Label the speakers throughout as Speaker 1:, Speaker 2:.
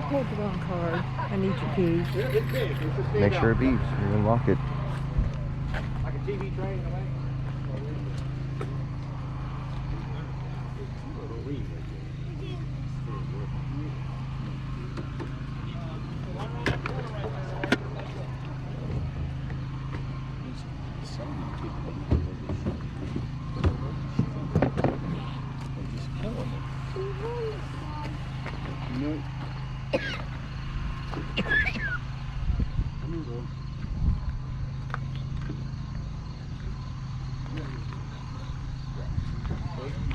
Speaker 1: Hold the wrong card. I need your keys.
Speaker 2: Make sure it beeps. You're gonna lock it.
Speaker 3: Like a TV train, I think.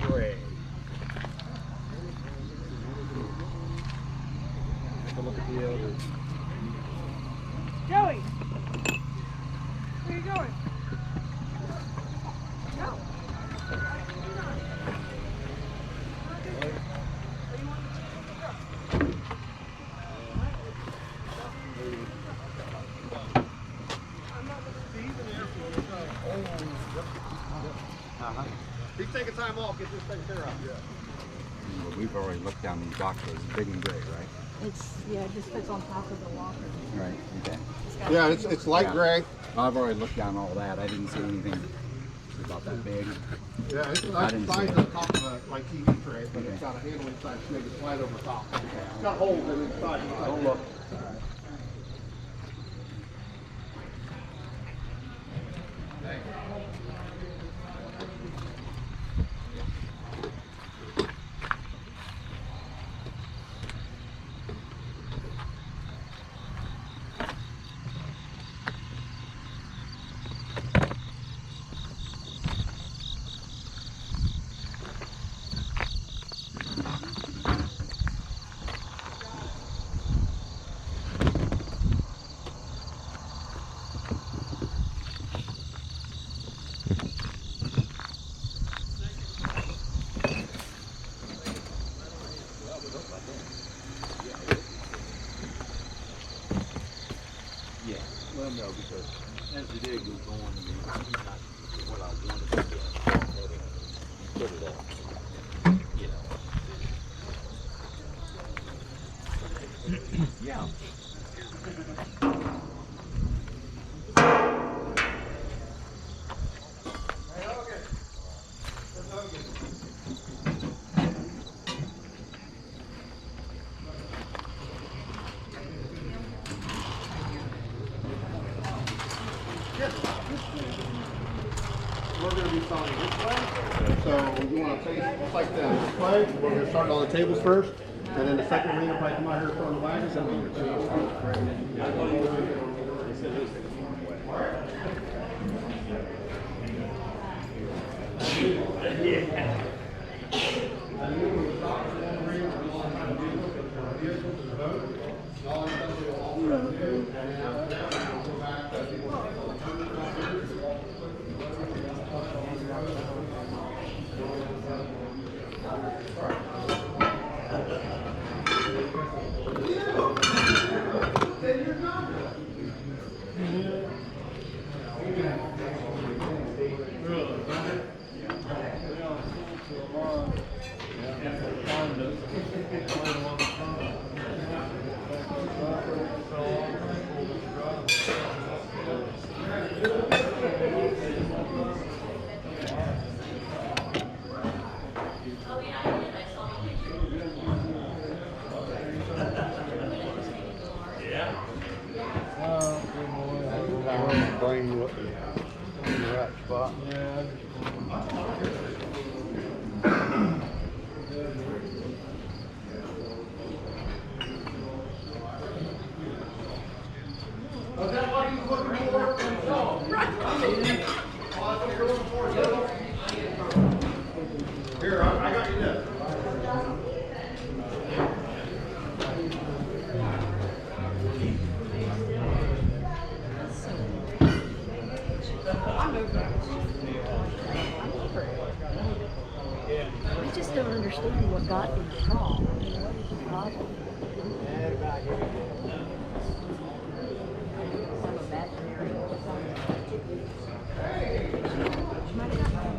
Speaker 3: Great. Look at the other.
Speaker 1: Joey! Where you going? Go!
Speaker 3: He's taking time off, get this taken care of. Yeah.
Speaker 2: Well, we've already looked down these boxes. Big and gray, right?
Speaker 1: It just fits on top of the locker.
Speaker 2: Right. Okay.
Speaker 3: Yeah, it's light gray.
Speaker 2: I've already looked down all that. I didn't see anything about that big.
Speaker 3: Yeah, it's
Speaker 2: I
Speaker 3: like
Speaker 2: didn't
Speaker 3: size
Speaker 2: see
Speaker 3: on top of a like TV tray, but it's got a handle inside so make it slide over top. It's got holes in the inside. Don't look.
Speaker 4: Yeah, well, no, because as the day goes on, I mean, it's not what I wanted to do. Put it up, you know. Yeah.
Speaker 3: We're going to be starting this way. So you want to face just like this way. We're going to start on the tables first. And then the second ring will probably come out here from the wagons. Blame you in the right spot. Yeah. Is that what he's looking for? No. Right. Here, I got you this.
Speaker 1: I just don't understand what got him wrong. What is the problem? Some imaginary.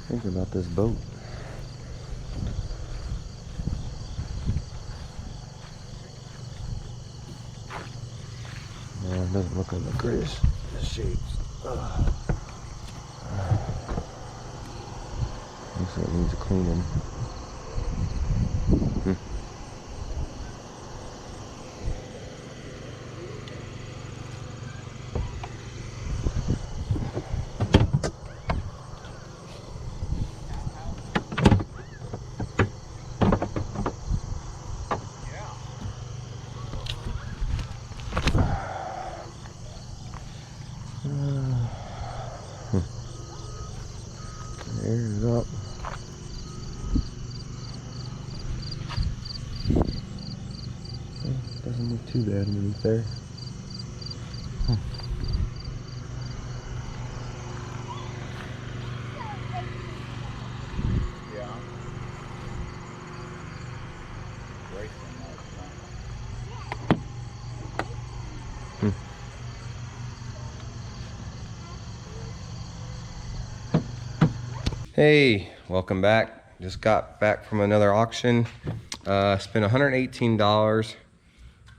Speaker 5: Think about this boat. Yeah, it doesn't look like the greatest shape. Looks like it needs a cleaning. There's up. Well, doesn't look too bad underneath there.
Speaker 2: Yeah.
Speaker 5: Hey, welcome back. Just got back from another auction. Spent $118.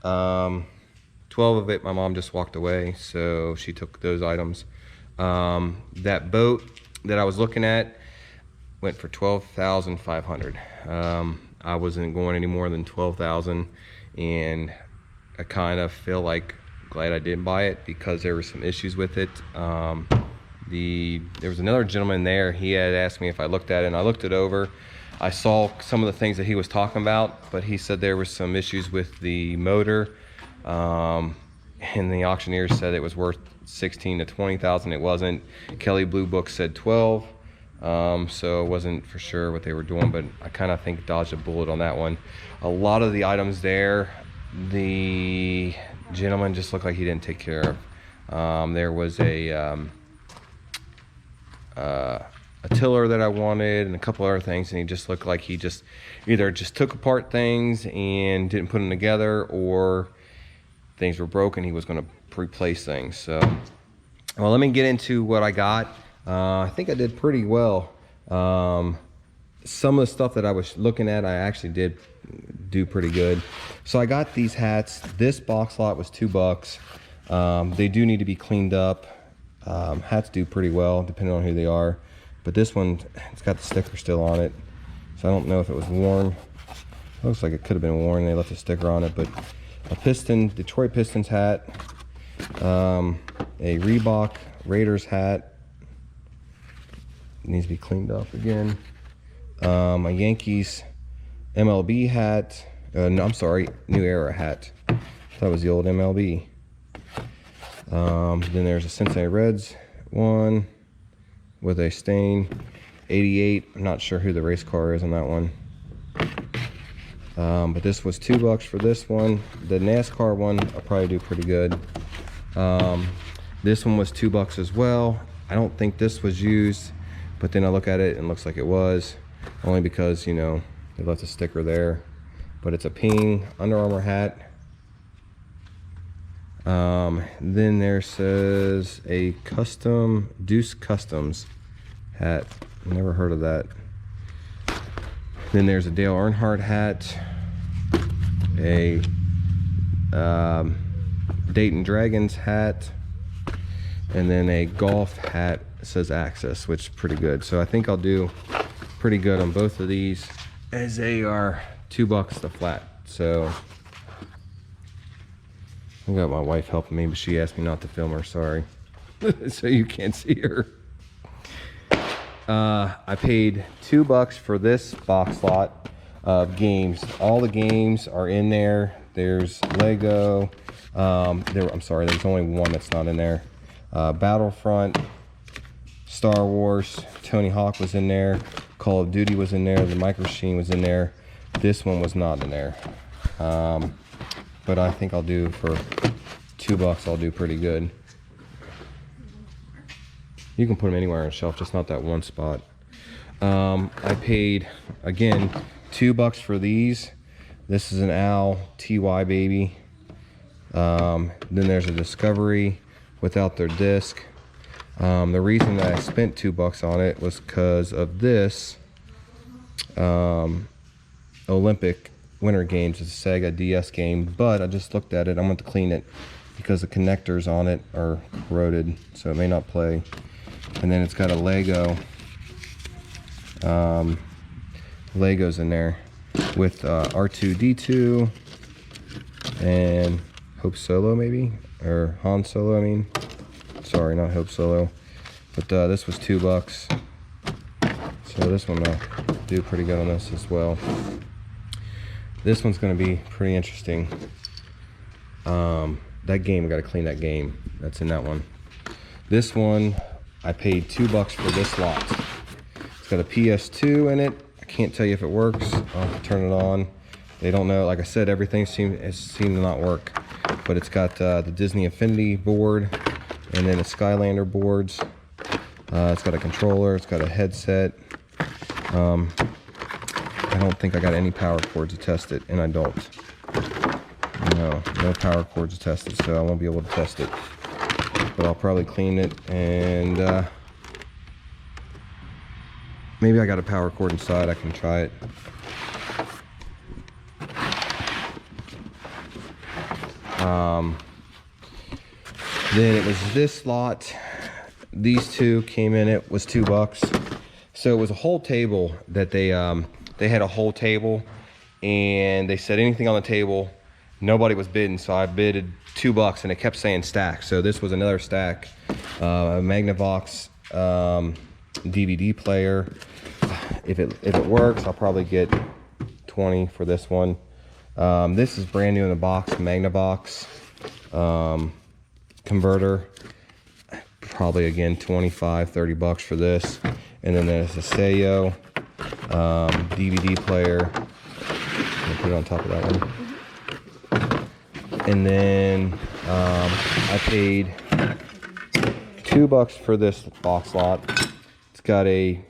Speaker 5: 12 of it, my mom just walked away, so she took those items. That boat that I was looking at went for $12,500. I wasn't going any more than 12,000, and I kind of feel like glad I didn't buy it because there were some issues with it. There was another gentleman there. He had asked me if I looked at it, and I looked it over. I saw some of the things that he was talking about, but he said there was some issues with the motor, and the auctioneer said it was worth 16 to 20,000. It wasn't. Kelly Blue Book said 12, so I wasn't for sure what they were doing, but I kind of think dodged a bullet on that one. A lot of the items there, the gentleman just looked like he didn't take care of. There was a tiller that I wanted and a couple other things, and he just looked like he just either just took apart things and didn't put them together, or things were broken, he was going to replace things. So, well, let me get into what I got. I think I did pretty well. Some of the stuff that I was looking at, I actually did do pretty good. So I got these hats. This box lot was $2. They do need to be cleaned up. Hats do pretty well depending on who they are, but this one, it's got the sticker still on it, so I don't know if it was worn. Looks like it could have been worn. They left a sticker on it. But a Detroit Pistons hat, a Reebok Raiders hat, needs to be cleaned up again, a Yankees MLB hat, no, I'm sorry, New Era hat. That was the old MLB. Then there's a Cincinnati Reds one with a stain, 88. I'm not sure who the race car is on that one. But this was $2 for this one. The NASCAR one, I'll probably do pretty good. This one was $2 as well. I don't think this was used, but then I look at it and it looks like it was, only because, you know, they left a sticker there. But it's a Ping Under Armour hat. Then there says a custom Deuce Customs hat. Never heard of that. Then there's a Dale Earnhardt hat, a Dayton Dragons hat, and then a golf hat that says Access, which is pretty good. So I think I'll do pretty good on both of these, as they are $2 the flat. So I got my wife helping me, but she asked me not to film her, sorry. So you can't see her. I paid $2 for this box lot of games. All the games are in there. There's Lego. I'm sorry, there's only one that's not in there. Battlefront, Star Wars, Tony Hawk was in there. Call of Duty was in there. The Micro Machine was in there. This one was not in there. But I think I'll do for $2. I'll do pretty good. You can put them anywhere on a shelf, just not that one spot. I paid, again, $2 for these. This is an Owl TY baby. Then there's a Discovery without their disc. The reason that I spent $2 on it was because of this Olympic Winter Games. It's a Sega DS game, but I just looked at it. I'm going to clean it because the connectors on it are corroded, so it may not play. And then it's got a Lego, Legos in there with R2-D2 and Hope Solo, maybe, or Han Solo. I mean, sorry, not Hope Solo. But this was $2, so this one I'll do pretty good on this as well. This one's going to be pretty interesting. That game, we got to clean that game. That's in that one. This one, I paid $2 for this lot. It's got a PS2 in it. I can't tell you if it works. I'll turn it on. They don't know. Like I said, everything seemed to not work. But it's got the Disney Infinity board and then the Skylander boards. It's got a controller. It's got a headset. I don't think I got any power cords to test it, and I don't. No power cords to test it, so I won't be able to test it. But I'll probably clean it, and maybe I got a power cord inside. I can try it. Then it was this lot. These two came in. It was $2. So it was a whole table that they had a whole table, and they said anything on the table. Nobody was bidding, so I bidded $2, and it kept saying stack. So this was another stack, a Magnavox DVD player. If it works, I'll probably get 20 for this one. This is brand new in the box, Magnavox converter. Probably again $25-30 for this. And then there's a Seio DVD player. I'll put it on top of that one. And then I paid $2 for this box lot. It's got a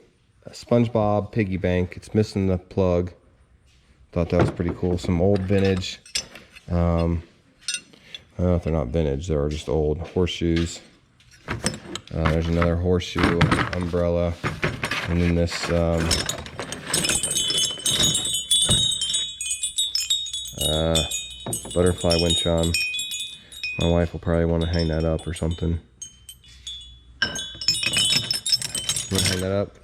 Speaker 5: SpongeBob piggy bank. It's missing the plug. Thought that was pretty cool. Some old vintage. I don't know if they're not vintage. They're just old horseshoes. There's another horseshoe umbrella. And then this butterfly wind chime. My wife will probably want to hang that up or something. You want to hang that up?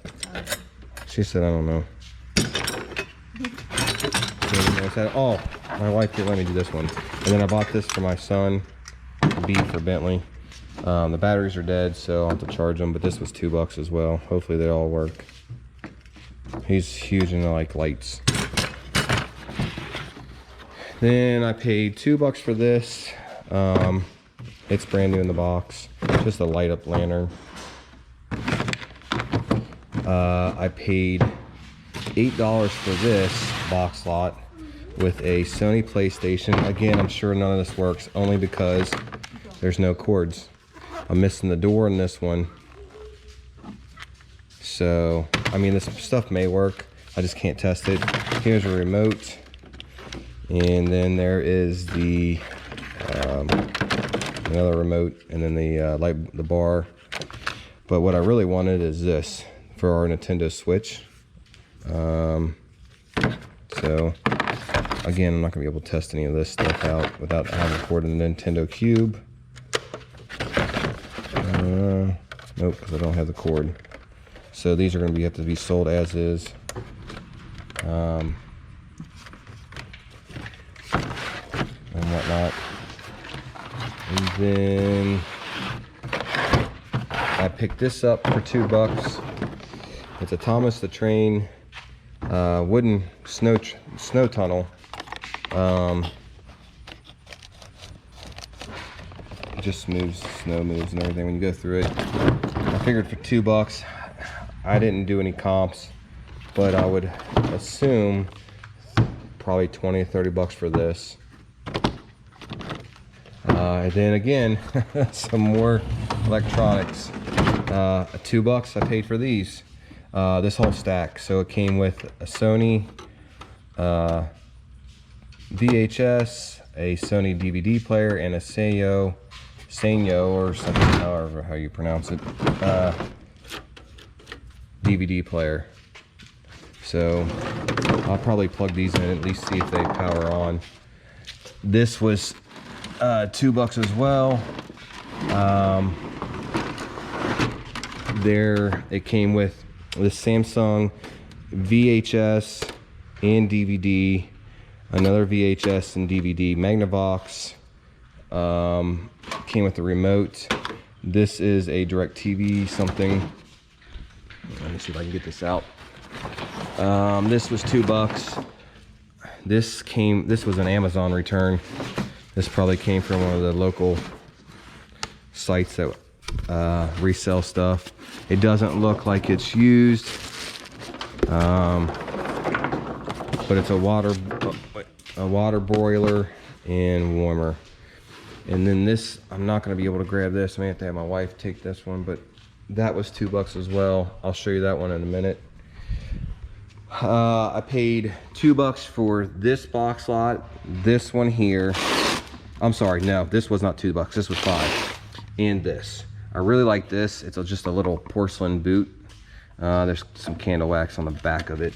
Speaker 5: She said, I don't know. Oh, my wife didn't let me do this one. And then I bought this for my son, B for Bentley. The batteries are dead, so I'll have to charge them, but this was $2 as well. Hopefully they all work. He's huge into like lights. Then I paid $2 for this. It's brand new in the box. Just a light up lantern. I paid $8 for this box lot with a Sony PlayStation. Again, I'm sure none of this works only because there's no cords. I'm missing the door in this one. So, I mean, this stuff may work. I just can't test it. Here's a remote. And then there is the another remote, and then the bar. But what I really wanted is this for our Nintendo Switch. So again, I'm not gonna be able to test any of this stuff out without having recorded the Nintendo Cube. Nope, because I don't have the cord. So these are going to have to be sold as is. And whatnot. And then I picked this up for $2. It's a Thomas the Train wooden snow tunnel. It just moves, snow moves and everything when you go through it. I figured for $2, I didn't do any comps, but I would assume probably 20 or 30 bucks for this. And then again, some more electronics. $2 I paid for these. This whole stack. So it came with a Sony VHS, a Sony DVD player, and a Sanyo or something, however how you pronounce it, DVD player. So I'll probably plug these in, at least see if they power on. This was $2 as well. There it came with the Samsung VHS and DVD, another VHS and DVD Magnavox. Came with the remote. This is a DirecTV something. Let me see if I can get this out. This was $2. This was an Amazon return. This probably came from one of the local sites that resell stuff. It doesn't look like it's used, but it's a water broiler and warmer. And then this, I'm not going to be able to grab this. I may have to have my wife take this one, but that was $2 as well. I'll show you that one in a minute. I paid $2 for this box lot, this one here. I'm sorry, no, this was not $2. This was $5. And this. I really like this. It's just a little porcelain boot. There's some candle wax on the back of it.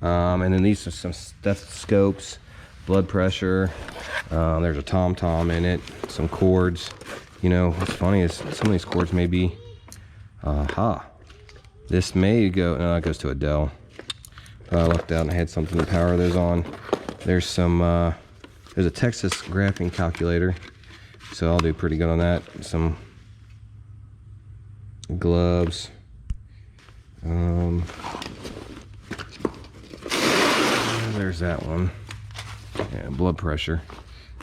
Speaker 5: And then these are some stethoscopes, blood pressure. There's a tom-tom in it, some cords. You know, what's funny is some of these cords may be, this may go, no, it goes to Adele. I lucked out and I had something to power those on. There's some, there's a Texas graphing calculator. So I'll do pretty good on that. Some gloves. There's that one. Yeah, blood pressure.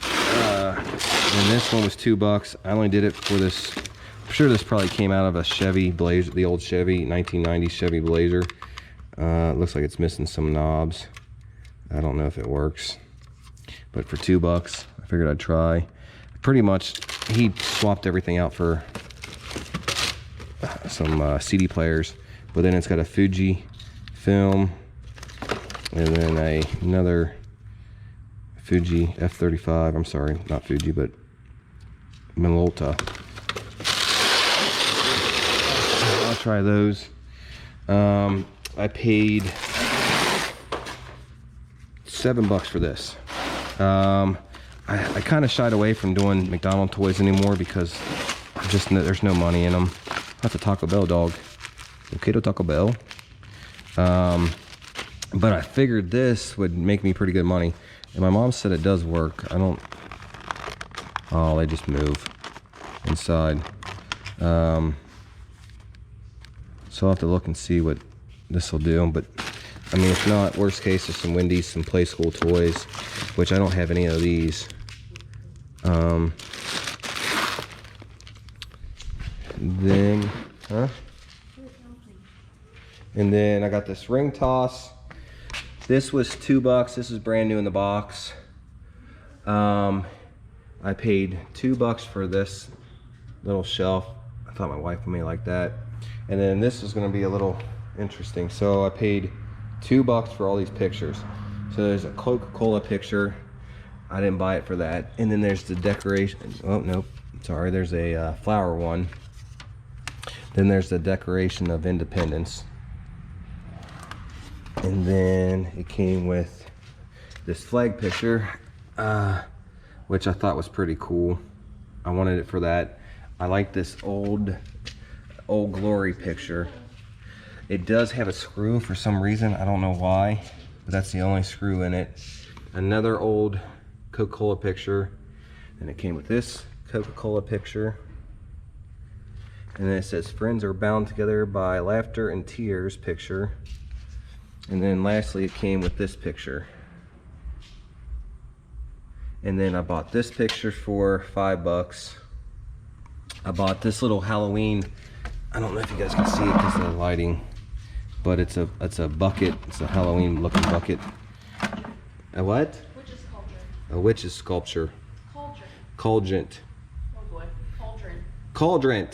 Speaker 5: And this one was $2. I only did it for this. I'm sure this probably came out of a Chevy Blazer, the old Chevy, 1990 Chevy Blazer. It looks like it's missing some knobs. I don't know if it works. But for $2, I figured I'd try. Pretty much, he swapped everything out for some CD players, but then it's got a Fuji film, and then another Fuji F35. I'm sorry, not Fuji, but Minolta. I'll try those. I paid $7 for this. I kind of shied away from doing McDonald's toys anymore because there's no money in them. That's a Taco Bell dog. Okay to Taco Bell. But I figured this would make me pretty good money. And my mom said it does work. Oh, they just move inside. So I'll have to look and see what this will do. But I mean, if not, worst case, there's some Wendy's, some Play School toys, which I don't have any of these. And then I got this ring toss. This was $2. This is brand new in the box. I paid $2 for this little shelf. I thought my wife may like that. And then this is going to be a little interesting. So I paid $2 for all these pictures. So there's a Coca-Cola picture. I didn't buy it for that. And then there's the decoration. Oh, nope. Sorry. There's a flower one. Then there's the Declaration of Independence. And then it came with this flag picture, which I thought was pretty cool. I wanted it for that. I like this old Glory picture. It does have a screw for some reason. I don't know why, but that's the only screw in it. Another old Coca-Cola picture. And it came with this Coca-Cola picture. And then it says friends are bound together by laughter and tears picture. And then lastly it came with this picture. And then I bought this picture for $5. I bought this little Halloween, I don't know if you guys can see it because of the lighting, but it's a bucket. It's a Halloween looking bucket. A what?
Speaker 1: Witch's cauldron.
Speaker 5: A witch's sculpture.
Speaker 1: Cauldron.
Speaker 5: Cauldron.
Speaker 1: Oh boy. Cauldron.
Speaker 5: Cauldron.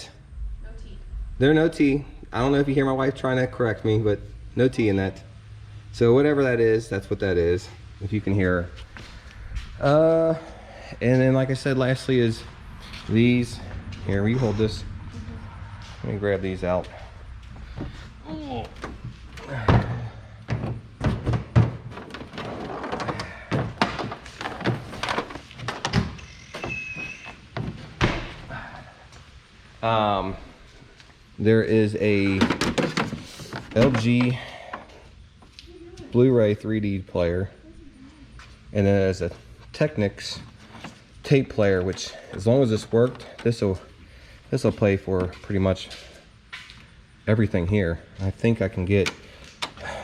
Speaker 1: No T.
Speaker 5: There are no T. I don't know if you hear my wife trying to correct me, but no T in that. So whatever that is, that's what that is, if you can hear her. And then like I said, lastly is these. Here, will you hold this? Let me grab these out. There is a LG Blu-ray 3D player, and then there's a Technics tape player, which as long as this worked, this will play for pretty much everything here. I think I can get,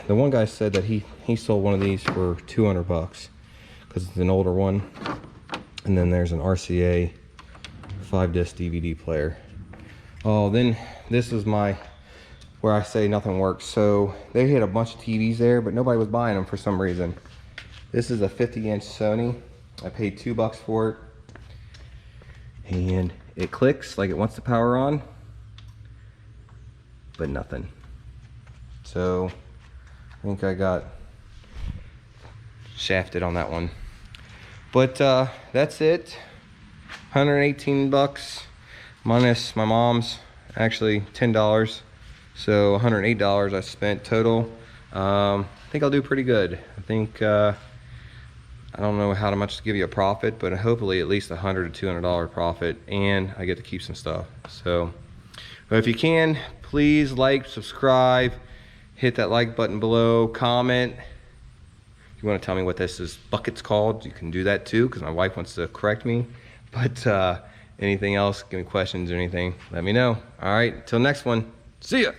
Speaker 5: the one guy said that he sold one of these for 200 bucks because it's an older one. And then there's an RCA 5-disc DVD player. Oh, then this is where I say nothing works. So they had a bunch of TVs there, but nobody was buying them for some reason. This is a 50-inch Sony. I paid $2 for it. And it clicks like it wants the power on, but nothing. So I think I got shafted on that one. But that's it. 118 bucks minus my mom's, actually $10. So $108 I spent total. I think I'll do pretty good. I think I don't know how much to give you a profit, but hopefully at least $100 to $200 profit, and I get to keep some stuff. So, but if you can, please like, subscribe, hit that like button below, comment. If you want to tell me what this bucket's called, you can do that too, because my wife wants to correct me. But anything else, give me questions or anything, let me know. All right, till next one, see ya.